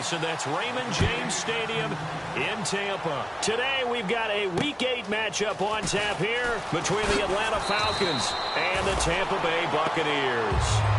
Jason. That's Raymond James Stadium in Tampa. Today we've got a Week 8 matchup on tap here between the Atlanta Falcons and the Tampa Bay Buccaneers.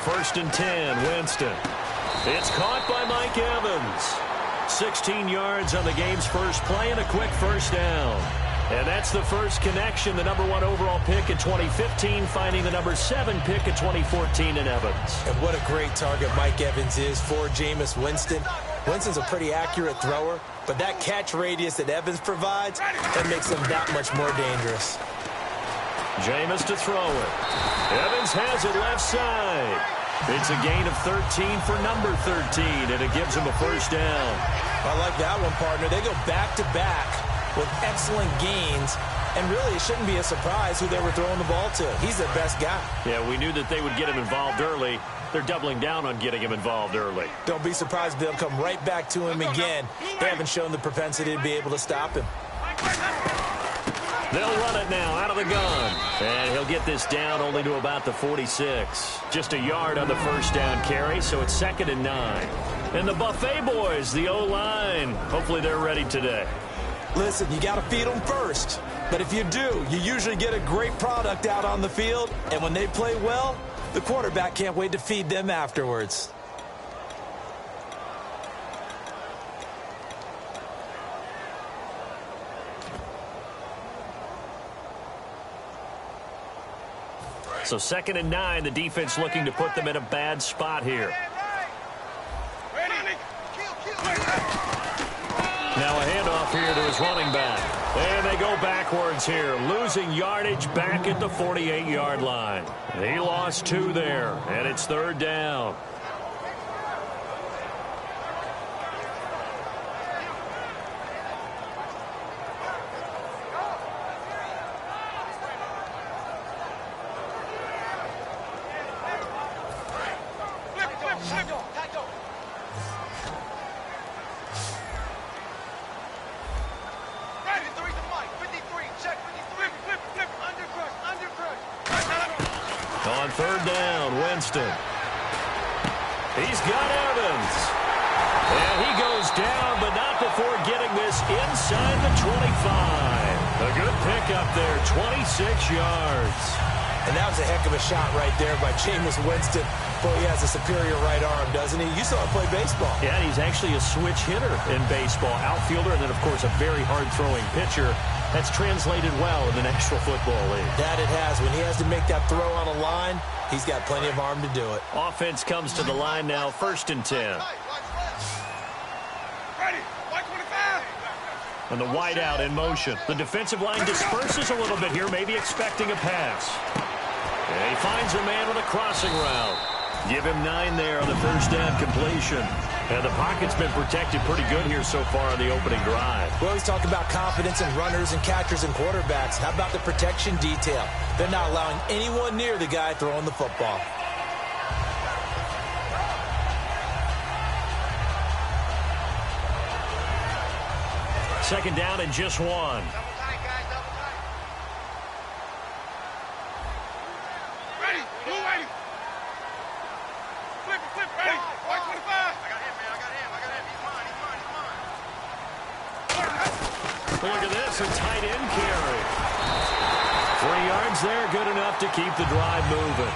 First and 10, Winston. It's caught by Mike Evans. 16 yards on the game's first play and a quick first down. And that's the first connection, the number 1 overall pick in 2015, finding the number 7 pick in 2014 in Evans. And what a great target Mike Evans is for Jameis Winston. Winston's a pretty accurate thrower, but that catch radius that Evans provides, that makes him that much more dangerous. Jameis to throw it. Evans has it left side. It's a gain of 13 for number 13, and it gives him a first down. I like that one, partner. They go back-to-back with excellent gains, and really it shouldn't be a surprise who they were throwing the ball to. He's their best guy. Yeah, we knew that they would get him involved early. They're doubling down on getting him involved early. Don't be surprised if they'll come right back to him again. They haven't shown the propensity to be able to stop him. They'll run it now out of the gun. And he'll get this down only to about the 46. Just a yard on the first down carry, so it's 2nd and 9. And the Buffet boys, the O-line, hopefully they're ready today. Listen, you got to feed them first. But if you do, you usually get a great product out on the field. And when they play well, the quarterback can't wait to feed them afterwards. So 2nd and 9, the defense looking to put them in a bad spot here. Now a handoff here to his running back. And they go backwards here, losing yardage back at the 48-yard line. He lost 2 there, and it's 3rd down. On 3rd down, Winston. He's got Evans. And he goes down, but not before getting this inside the 25. A good pickup there, 26 yards. And that was a heck of a shot right there by Jameis Winston. Boy, he has a superior right arm, doesn't he? You saw him play baseball. Yeah, he's actually a switch hitter in baseball. Outfielder, and then, of course, a very hard-throwing pitcher. That's translated well in the National Football League. That it has. When he has to make that throw on a line, he's got plenty of arm to do it. Offense comes to the line now, 1st and 10. And the wideout in motion. The defensive line disperses a little bit here, maybe expecting a pass. And he finds a man with a crossing route. Give him 9 there on the first down completion. And the pocket's been protected pretty good here so far on the opening drive. We always talk about confidence in runners and catchers and quarterbacks. How about the protection detail? They're not allowing anyone near the guy throwing the football. Second down and just 1. Look at this, a tight end carry. 3 yards there, good enough to keep the drive moving.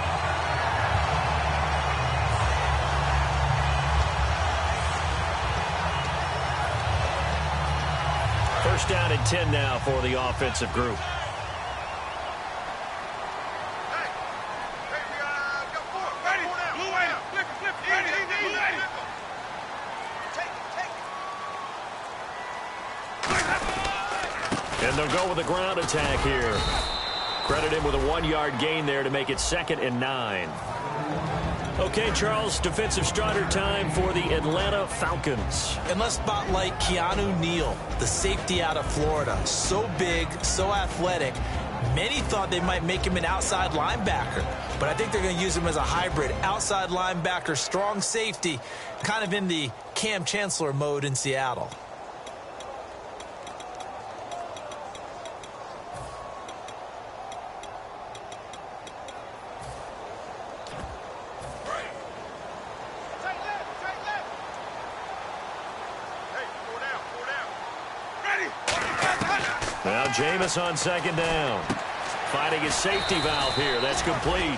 First down and 10 now for the offensive group. And they'll go with a ground attack here. Credit him with a 1-yard gain there to make it 2nd and 9. Okay, Charles, defensive starter time for the Atlanta Falcons. And let's spotlight Keanu Neal, the safety out of Florida. So big, so athletic. Many thought they might make him an outside linebacker, but I think they're going to use him as a hybrid. Outside linebacker, strong safety, kind of in the Cam Chancellor mode in Seattle. Now Jameis on second down. Finding his safety valve here. That's complete.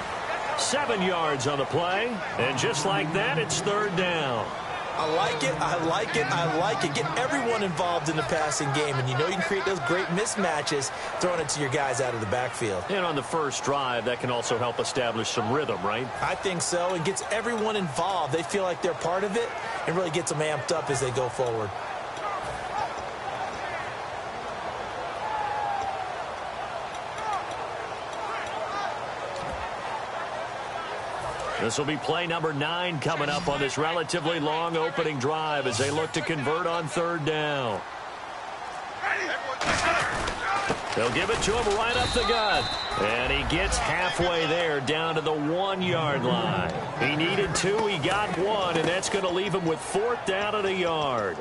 7 yards on the play. And just like that, it's third down. I like it, I like it, I like it. Get everyone involved in the passing game, and you know you can create those great mismatches throwing it to your guys out of the backfield. And on the first drive, that can also help establish some rhythm, right? I think so. It gets everyone involved. They feel like they're part of it and really gets them amped up as they go forward. This will be play number 9 coming up on this relatively long opening drive as they look to convert on third down. They'll give it to him right up the gut. And he gets halfway there down to the 1-yard line. He needed 2, he got 1, and that's going to leave him with 4th down at a yard.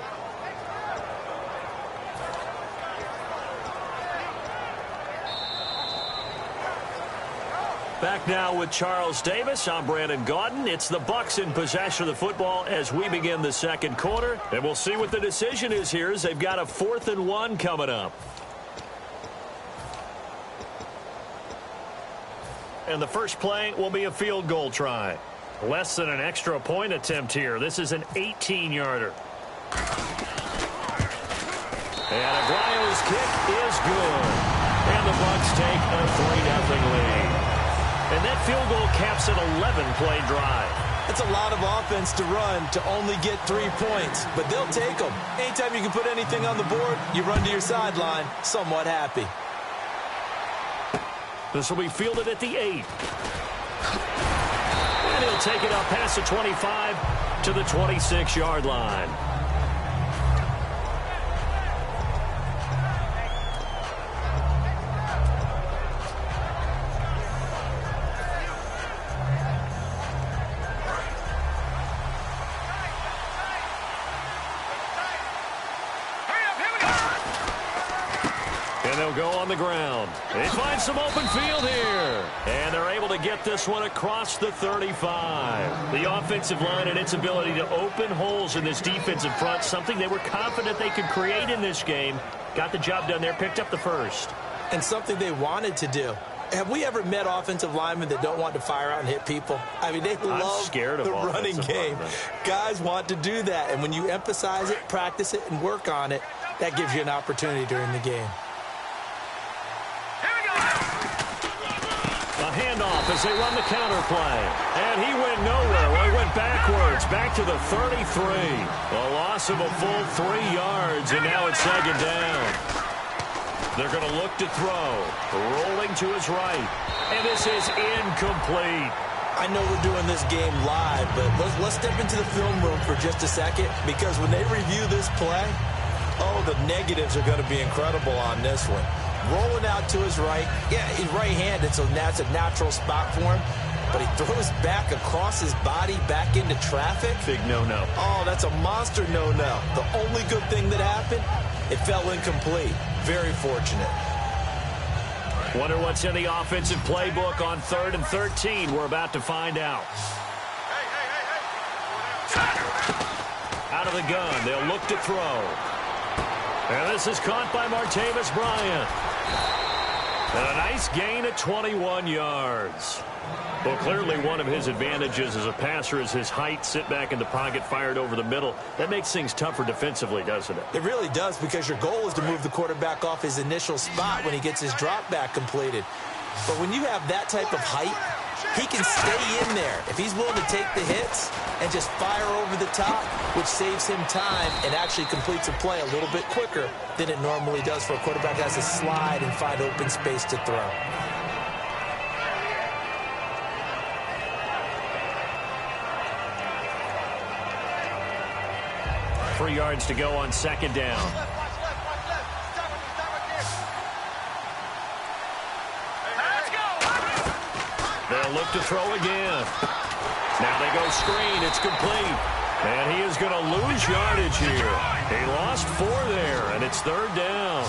Back now with Charles Davis. I'm Brandon Gaudin. It's the Bucs in possession of the football as we begin the second quarter. And we'll see what the decision is here as they've got a 4th and 1 coming up. And the first play will be a field goal try. Less than an extra point attempt here. This is an 18-yarder. And Aguayo's kick is good. And the Bucs take a 3-0 lead. And that field goal caps an 11-play drive. It's a lot of offense to run to only get 3 points, but they'll take them. Anytime you can put anything on the board, you run to your sideline, somewhat happy. This will be fielded at the 8. And he'll take it up past the 25 to the 26-yard line. They'll go on the ground. They find some open field here. And they're able to get this one across the 35. The offensive line and its ability to open holes in this defensive front, something they were confident they could create in this game. Got the job done there, picked up the first. And something they wanted to do. Have we ever met offensive linemen that don't want to fire out and hit people? I mean, they love the running game. Guys want to do that. And when you emphasize it, practice it, and work on it, that gives you an opportunity during the game. Handoff as they run the counter play. And he went nowhere. Well, he went backwards, back to the 33. A loss of a full 3 yards, and now it's second down. They're going to look to throw. Rolling to his right. And this is incomplete. I know we're doing this game live, but let's step into the film room for just a second, because when they review this play, oh, the negatives are going to be incredible on this one. Rolling out to his right. Yeah, he's right-handed, so that's a natural spot for him. But he throws back across his body, back into traffic. Big no-no. Oh, that's a monster no-no. The only good thing that happened, it fell incomplete. Very fortunate. Wonder what's in the offensive playbook on 3rd and 13. We're about to find out. Out of the gun, they'll look to throw. And this is caught by Martavis Bryant. And a nice gain of 21 yards. Well, clearly one of his advantages as a passer is his height. Sit back in the pocket, fired over the middle. That makes things tougher defensively, doesn't it? It really does, because your goal is to move the quarterback off his initial spot when he gets his drop back completed. But when you have that type of height, he can stay in there. If he's willing to take the hits and just fire over the top, which saves him time and actually completes a play a little bit quicker than it normally does for a quarterback that has to slide and find open space to throw. 3 yards to go on second down. They'll look to throw again. Now they go screen. It's complete. And he is going to lose yardage here. He lost 4 there, and it's third down.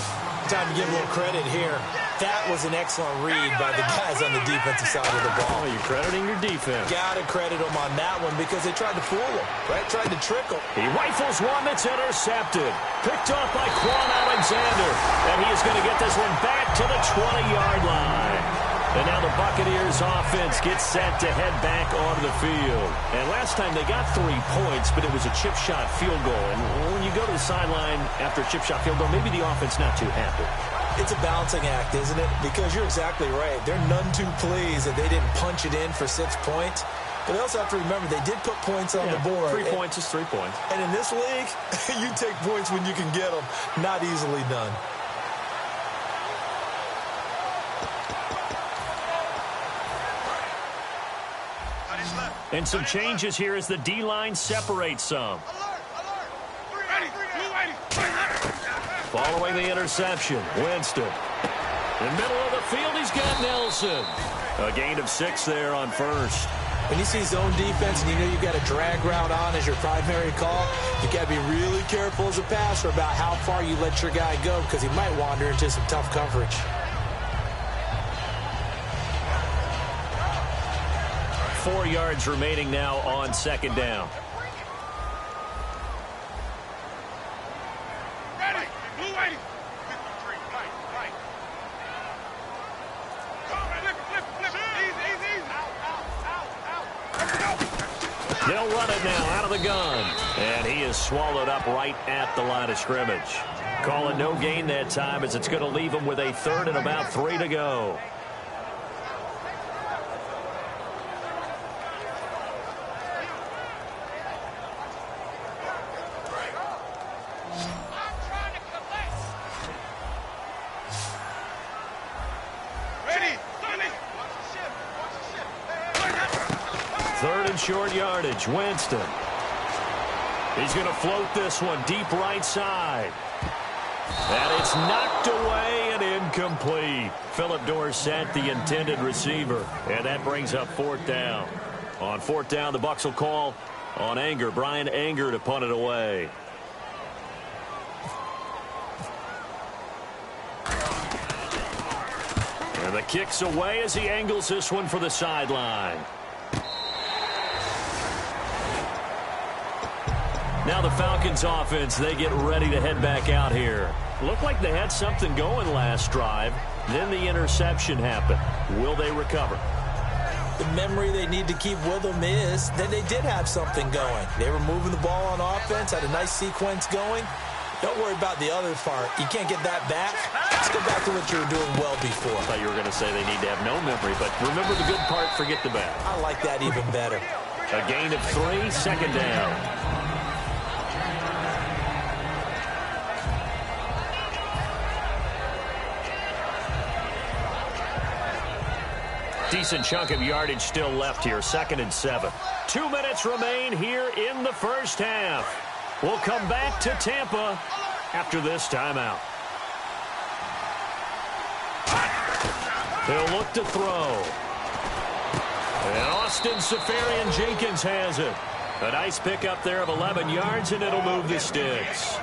Time to give a little credit here. That was an excellent read by the guys on the defensive side of the ball. Oh, you're crediting your defense. Got to credit them on that one because they tried to fool him, right? Tried to trick him. He rifles one that's intercepted. Picked off by Quan Alexander. And he is going to get this one back to the 20-yard line. And now the Buccaneers offense gets set to head back onto the field. And last time they got 3 points, but it was a chip shot field goal. And when you go to the sideline after a chip shot field goal, maybe the offense not too happy. It's a balancing act, isn't it? Because you're exactly right. They're none too pleased that they didn't punch it in for 6 points. But they also have to remember they did put points on the board. 3 points is 3 points. And in this league, you take points when you can get them. Not easily done. And some changes here as the D-line separates some. Following the interception, Winston. In the middle of the field, he's got Nelson. A gain of 6 there on first. When you see zone defense and you know you've got a drag route on as your primary call, you got to be really careful as a passer about how far you let your guy go because he might wander into some tough coverage. Four yards remaining now on second down. They'll run it now out of the gun. And he is swallowed up right at the line of scrimmage. Call it no gain that time as it's going to leave him with a third and about 3 to go. Third and short yardage, Winston. He's going to float this one deep right side. And it's knocked away and incomplete. Philip Dorsett, the intended receiver. And that brings up fourth down. On fourth down, the Bucs will call on Anger. Brian Anger to punt it away. And the kick's away as he angles this one for the sideline. Now the Falcons offense, they get ready to head back out here. Looked like they had something going last drive. Then the interception happened. Will they recover? The memory they need to keep with them is that they did have something going. They were moving the ball on offense, had a nice sequence going. Don't worry about the other part. You can't get that back. Let's go back to what you were doing well before. I thought you were going to say they need to have no memory, but remember the good part, forget the bad. I like that even better. A gain of 3, second down. Decent chunk of yardage still left here. 2nd and 7. 2 minutes remain here in the first half. We'll come back to Tampa after this timeout. He'll look to throw. And Austin Seferian-Jenkins has it. A nice pickup there of 11 yards, and it'll move the sticks.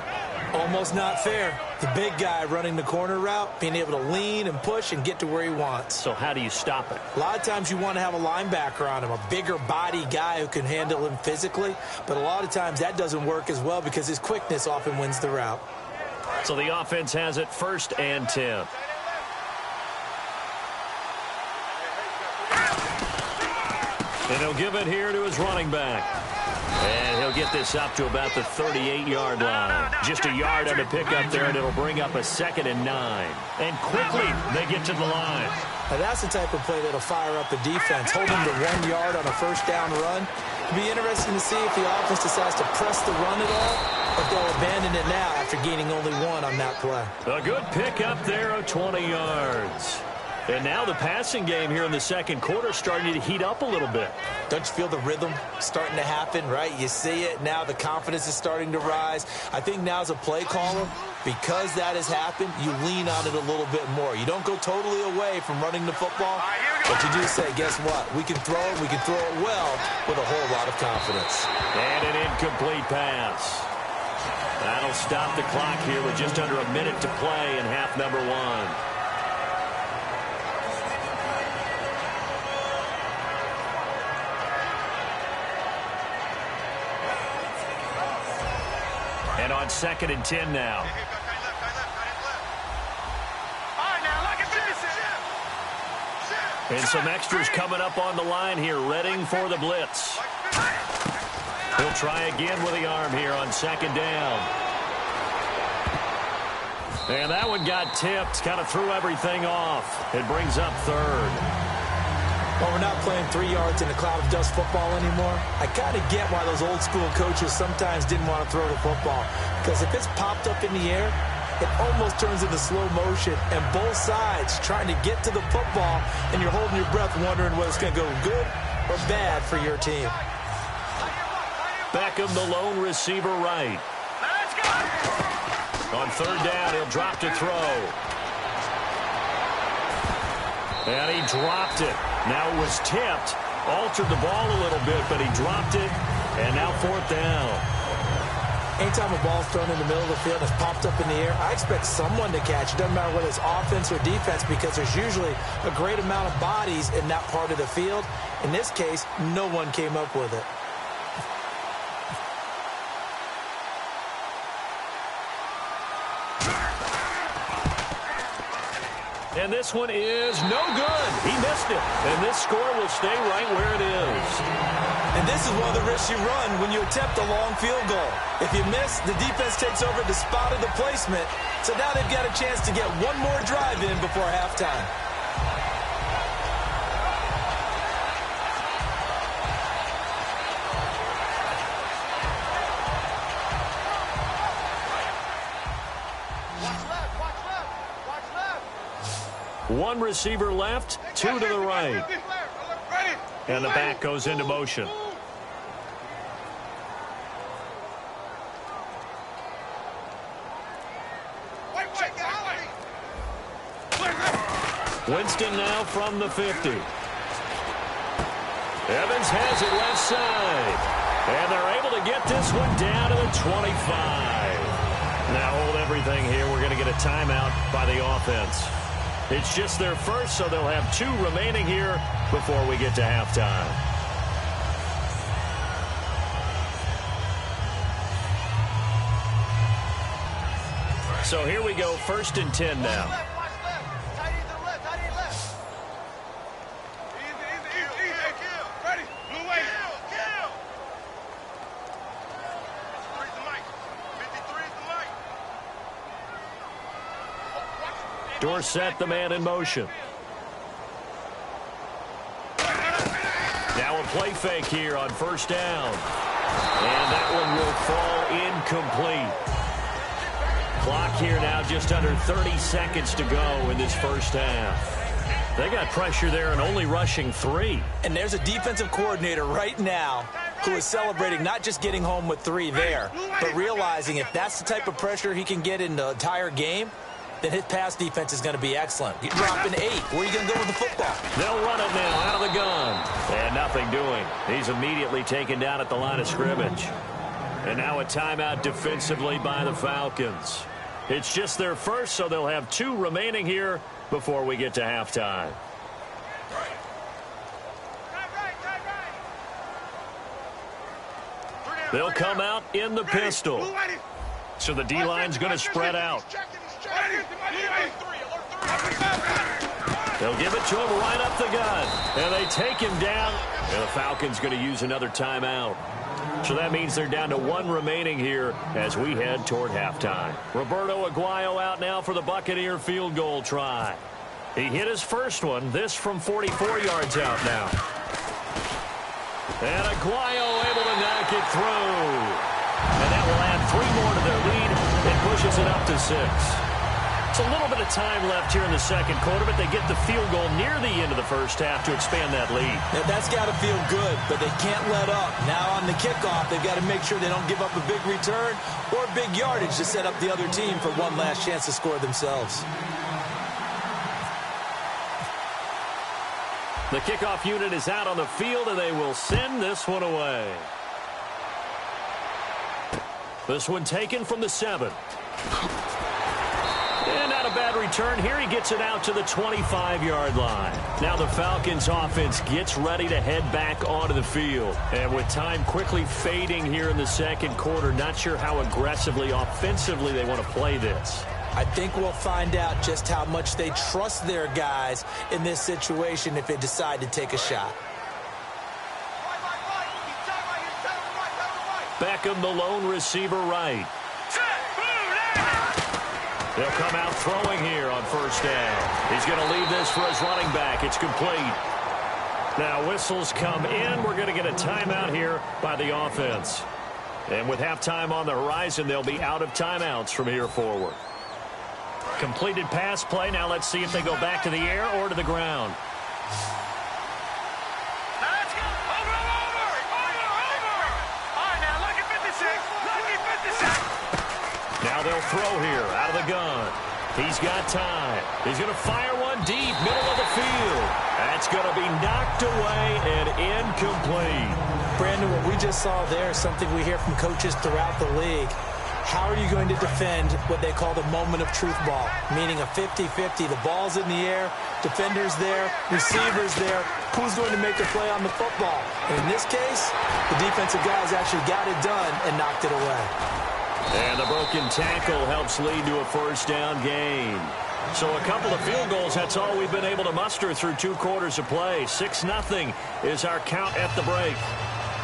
Almost not fair. The big guy running the corner route, being able to lean and push and get to where he wants. So how do you stop it? A lot of times you want to have a linebacker on him, a bigger body guy who can handle him physically. But a lot of times that doesn't work as well because his quickness often wins the route. So the offense has it 1st and 10. And he'll give it here to his running back. And he'll get this up to about the 38-yard line. Just a yard on the pickup there, and it'll bring up a 2nd and 9. And quickly, they get to the line. Now that's the type of play that'll fire up the defense. Hold them to 1 yard on a first down run. It'll be interesting to see if the offense decides to press the run at all, or if they'll abandon it now after gaining only 1 on that play. A good pickup there of 20 yards. And now the passing game here in the second quarter starting to heat up a little bit. Don't you feel the rhythm starting to happen, right? You see it. Now the confidence is starting to rise. I think now as a play caller, because that has happened, you lean on it a little bit more. You don't go totally away from running the football, but you do say, guess what? We can throw it. We can throw it well with a whole lot of confidence. And an incomplete pass. That'll stop the clock here with just under a minute to play in half number one. And on 2nd and 10 now. And some extras coming up on the line here, readying for the blitz. He'll try again with the arm here on 2nd down. And that one got tipped, kind of threw everything off. It brings up 3rd. Well, we're not playing 3 yards in a cloud of dust football anymore. I kind of get why those old school coaches sometimes didn't want to throw the football. Because if it's popped up in the air, it almost turns into slow motion. And both sides trying to get to the football, and you're holding your breath wondering whether it's going to go good or bad for your team. Beckham, the lone receiver right. On 3rd down, he'll drop to throw. And he dropped it. Now it was tipped, altered the ball a little bit, but he dropped it, and now 4th down. Anytime a ball's thrown in the middle of the field and it's popped up in the air, I expect someone to catch it. Doesn't matter whether it's offense or defense, because there's usually a great amount of bodies in that part of the field. In this case, no one came up with it. And this one is no good. He missed it. And this score will stay right where it is. And this is one of the risks you run when you attempt a long field goal. If you miss, the defense takes over the spot of the placement. So now they've got a chance to get one more drive in before halftime. One receiver left, 2 to the right. And the back goes into motion. Winston now from the 50. Evans has it left side. And they're able to get this one down to the 25. Now hold everything here. We're going to get a timeout by the offense. It's just their first, so they'll have 2 remaining here before we get to halftime. So here we go, 1st and 10 now. Dorsett, the man in motion. Now a play fake here on 1st down. And that one will fall incomplete. Clock here now just under 30 seconds to go in this first half. They got pressure there and only rushing 3. And there's a defensive coordinator right now who is celebrating not just getting home with 3 there, but realizing if that's the type of pressure he can get in the entire game, then his pass defense is going to be excellent. You drop an 8. Where are you going to go with the football? They'll run it now out of the gun. And nothing doing. He's immediately taken down at the line of scrimmage. And now a timeout defensively by the Falcons. It's just their first, so they'll have 2 remaining here before we get to halftime. They'll come out in the pistol. So the D-line's going to spread out. They'll give it to him right up the gut. And they take him down. And the Falcons going to use another timeout. So that means they're down to 1 remaining here as we head toward halftime. Roberto Aguayo out now for the Buccaneer field goal try. He hit his first one. This from 44 yards out now. And Aguayo able to knock it through. And that will add 3 more to their lead. It pushes it up to 6. It's a little bit of time left here in the second quarter, but they get the field goal near the end of the first half to expand that lead. Yeah, that's got to feel good, but they can't let up. Now on the kickoff, they've got to make sure they don't give up a big return or big yardage to set up the other team for one last chance to score themselves. The kickoff unit is out on the field, and they will send this one away. This one taken from the 7. And not a bad return here. He gets it out to the 25-yard line. Now the Falcons offense gets ready to head back onto the field. And with time quickly fading here in the second quarter, not sure how aggressively, offensively they want to play this. I think we'll find out just how much they trust their guys in this situation if they decide to take a shot. Beckham, the lone receiver, right. They'll come out throwing here on first down. He's going to leave this for his running back. It's complete. Now whistles come in. We're going to get a timeout here by the offense. And with halftime on the horizon, they'll be out of timeouts from here forward. Completed pass play. Now let's see if they go back to the air or to the ground. Now they'll throw here out of the gun. He's got time. He's going to fire one deep, middle of the field. That's going to be knocked away and incomplete. Brandon, what we just saw there is something we hear from coaches throughout the league. How are you going to defend what they call the moment of truth ball, meaning a 50-50? The ball's in the air, defenders there, receivers there. Who's going to make the play on the football? And in this case, the defensive guys actually got it done and knocked it away. And the broken tackle helps lead to a first down gain. So a couple of field goals, that's all we've been able to muster through 2 quarters of play. 6-0 is our count at the break.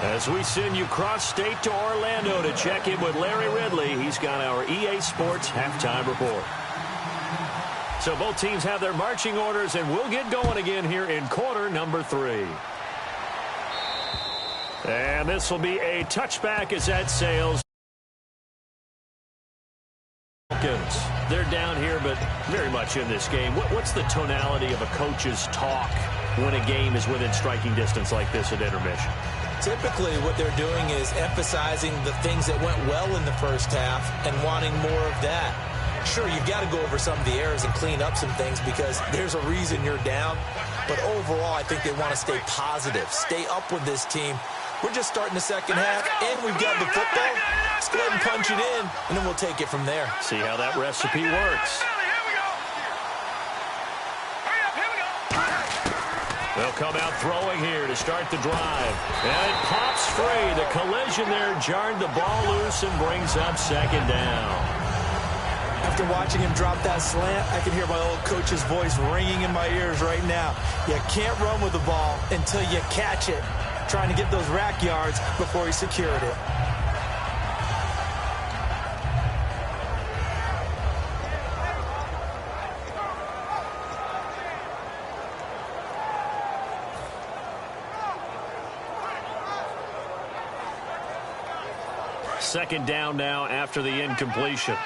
As we send you cross-state to Orlando to check in with Larry Ridley, he's got our EA Sports halftime report. So both teams have their marching orders, and we'll get going again here in quarter number 3. And this will be a touchback as that sails. They're down here, but very much in this game. What's the tonality of a coach's talk when a game is within striking distance like this at intermission? Typically, what they're doing is emphasizing the things that went well in the first half and wanting more of that. Sure, you've got to go over some of the errors and clean up some things because there's a reason you're down. But overall, I think they want to stay positive, stay up with this team. We're just starting the second half, and we've got the football. Let's go ahead and punch it in, and then we'll take it from there. See how that recipe works. They'll come out throwing here to start the drive. And it pops free. The collision there jarred the ball loose and brings up second down. After watching him drop that slant, I can hear my old coach's voice ringing in my ears right now. You can't run with the ball until you catch it. Trying to get those rack yards before he secured it. Second down now after the incompletion.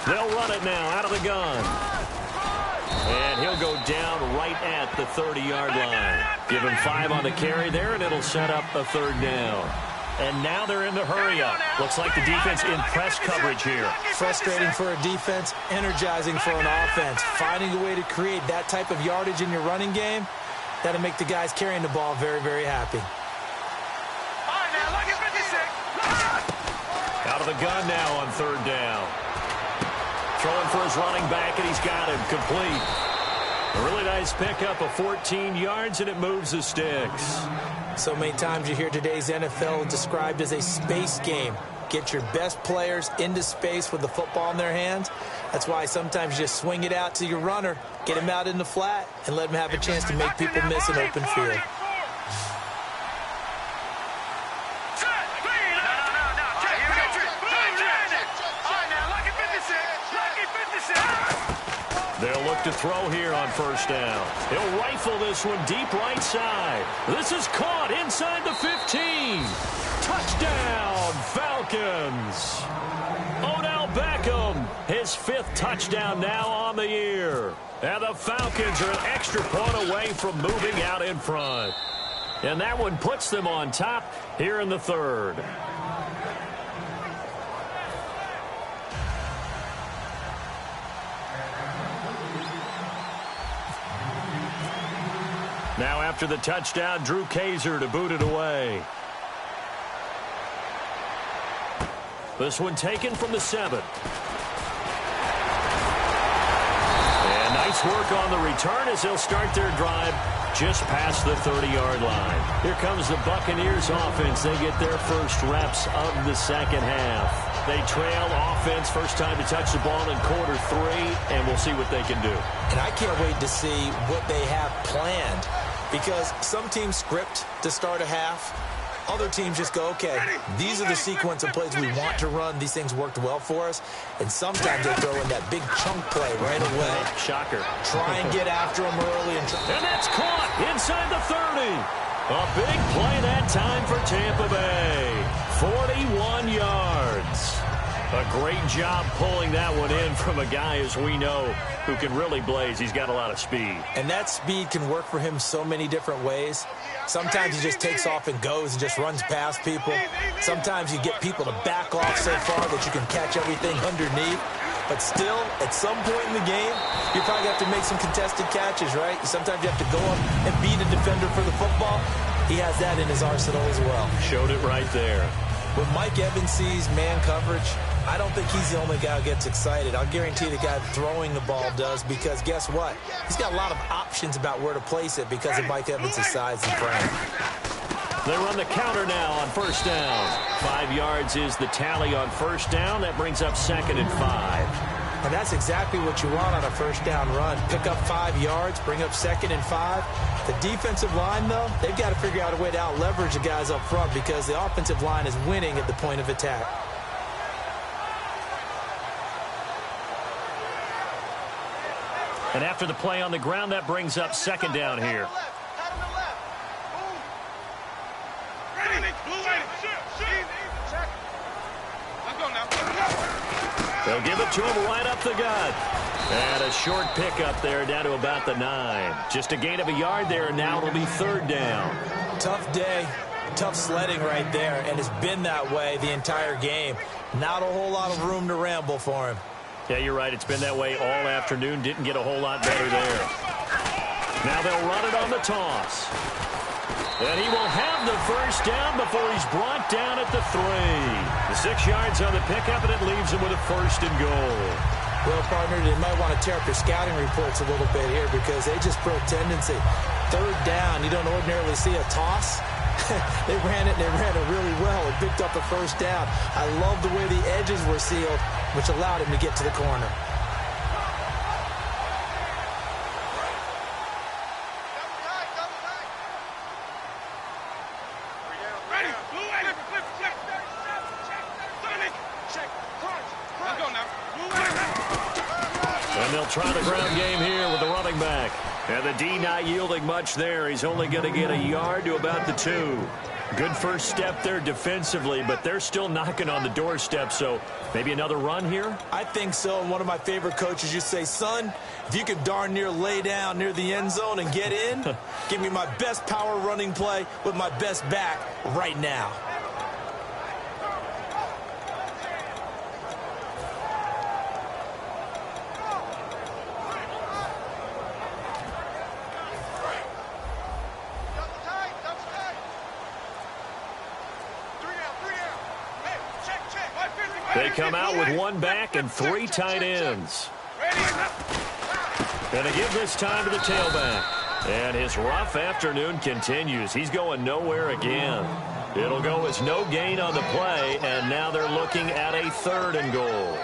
They'll run it now out of the gun. And he'll go down right at the 30-yard line. Give him 5 on the carry there, and it'll set up a third down. And now they're in the hurry-up. Looks like the defense in press coverage here. Frustrating for a defense, energizing for an offense. Finding a way to create that type of yardage in your running game, that'll make the guys carrying the ball very, very happy. Out of the gun now on third down. Throwing for his running back, and he's got him complete. A really nice pickup of 14 yards, and it moves the sticks. So many times you hear today's NFL described as a space game. Get your best players into space with the football in their hands. That's why sometimes you just swing it out to your runner, get him out in the flat, and let him have a chance to make people miss an open field. They'll look to throw here on first down. He'll rifle this one deep right side. This is caught inside the 15. Touchdown, Falcons. Falcons. Odell Beckham, his 5th touchdown now on the year. And the Falcons are an extra point away from moving out in front. And that one puts them on top here in the 3rd. Now after the touchdown, Drew Kaiser to boot it away. This one taken from the 7. And nice work on the return as they'll start their drive just past the 30-yard line. Here comes the Buccaneers offense. They get their first reps of the second half. They trail offense, first time to touch the ball in quarter 3, and we'll see what they can do. And I can't wait to see what they have planned, because some teams script to start a half. Other teams just go, okay, these are the sequence of plays we want to run. These things worked well for us. And sometimes they throw in that big chunk play right away. Shocker. Try and get after them early. And that's caught inside the 30. A big play that time for Tampa Bay. 41 yards. A great job pulling that one in from a guy, as we know, who can really blaze. He's got a lot of speed. And that speed can work for him so many different ways. Sometimes he just takes off and goes and just runs past people. Sometimes you get people to back off so far that you can catch everything underneath. But still, at some point in the game, you probably have to make some contested catches, right? Sometimes you have to go up and beat a defender for the football. He has that in his arsenal as well. Showed it right there. When Mike Evans sees man coverage, I don't think he's the only guy who gets excited. I'll guarantee the guy throwing the ball does, because guess what? He's got a lot of options about where to place it because of Mike Evans' size and frame. They run the counter now on first down. 5 yards is the tally on first down. That brings up 2nd and 5. And that's exactly what you want on a first down run. Pick up 5 yards, bring up 2nd and 5. The defensive line, though, they've got to figure out a way to out-leverage the guys up front, because the offensive line is winning at the point of attack. And after the play on the ground, that brings up 2nd down here. They'll give it to him right up the gut. And a short pickup there down to about the 9. Just a gain of a yard there, and now it'll be 3rd down. Tough day, tough sledding right there, and it's been that way the entire game. Not a whole lot of room to ramble for him. Yeah, you're right. It's been that way all afternoon. Didn't get a whole lot better there. Now they'll run it on the toss. And he will have the first down before he's brought down at the 3. The 6 yards on the pickup, and it leaves him with a 1st and goal. Well, partner, they might want to tear up their scouting reports a little bit here, because they just pro tendency. 3rd down, you don't ordinarily see a toss. They ran it, and they ran it really well and picked up the 1st down. I love the way the edges were sealed, which allowed him to get to the corner. And they'll try the ground game here with the running back. And the D not yielding much there. He's only going to get a yard to about the 2. Good first step there defensively, but they're still knocking on the doorstep, so maybe another run here? I think so, and one of my favorite coaches used to say, son, if you can darn near lay down near the end zone and get in, give me my best power running play with my best back right now. They come out with 1 back and 3 tight ends. Going to give this time to the tailback. And his rough afternoon continues. He's going nowhere again. It'll go as no gain on the play, and now they're looking at a 3rd and goal.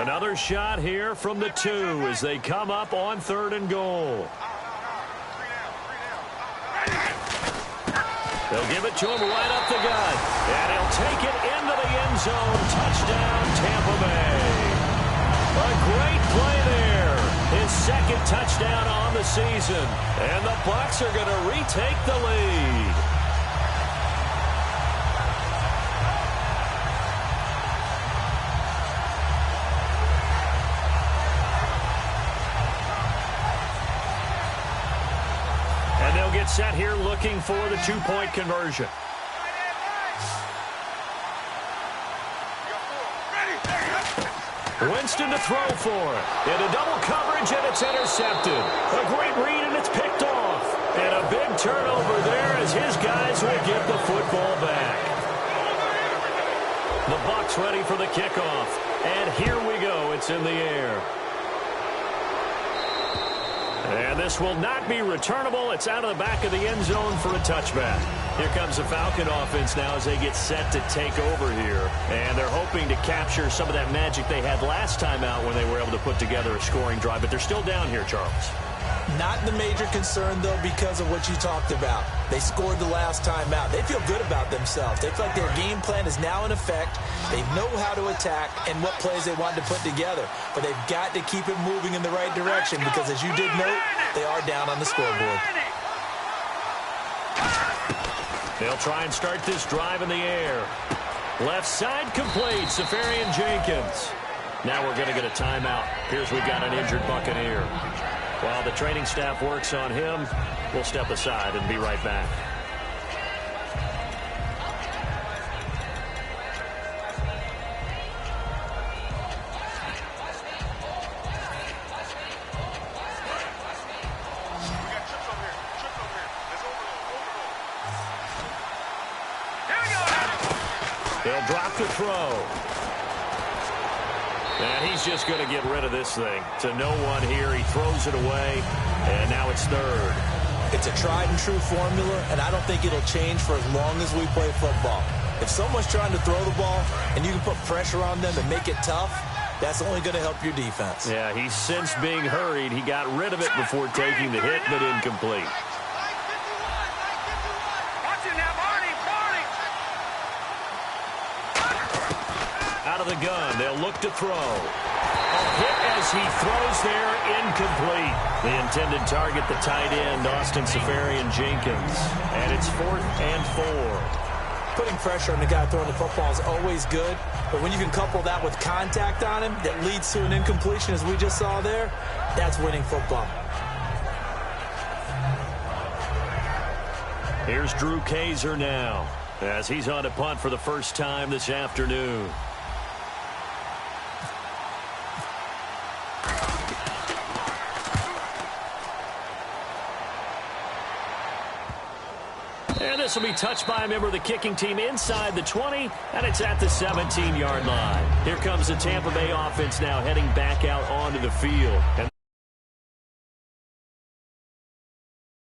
Another shot here from the 2 as they come up on 3rd and goal. They'll give it to him right up the gut. And he'll take it into the end zone. Touchdown, Tampa Bay. A great play there. His second touchdown on the season. And the Bucs are going to retake the lead. And they'll get set here looking for the two-point conversion. Winston to throw for it. Into double coverage, and it's intercepted. A great read, and it's picked off. And a big turnover there as his guys will get the football back. The Bucs ready for the kickoff. And here we go. It's in the air. And this will not be returnable. It's out of the back of the end zone for a touchback. Here comes the Falcon offense now as they get set to take over here. And they're hoping to capture some of that magic they had last time out when they were able to put together a scoring drive. But they're still down here, Charles. Not the major concern, though, because of what you talked about. They scored the last time out. They feel good about themselves. They feel like their game plan is now in effect. They know how to attack and what plays they want to put together. But they've got to keep it moving in the right direction because, as you did note, they are down on the scoreboard. They'll try and start this drive in the air. Left side complete, Seferian-Jenkins. Now we're going to get a timeout. Here's we've got an injured Buccaneer. While the training staff works on him, we'll step aside and be right back. They'll drop the throw. And he's just going to get rid of this thing. To no one here. He throws it away, and now it's third. It's a tried-and-true formula, and I don't think it'll change for as long as we play football. If someone's trying to throw the ball and you can put pressure on them and make it tough, that's only going to help your defense. Yeah, he's since being hurried. He got rid of it before taking the hit, but incomplete. Out of the gun, they'll look to throw. A hit as he throws there, incomplete. The intended target, the tight end, Austin Seferian-Jenkins. And it's 4th and 4. Putting pressure on the guy throwing the football is always good, but when you can couple that with contact on him that leads to an incompletion, as we just saw there, that's winning football. Here's Drew Kaiser now, as he's on a punt for the first time this afternoon. And this will be touched by a member of the kicking team inside the 20, and it's at the 17-yard line. Here comes the Tampa Bay offense now heading back out onto the field.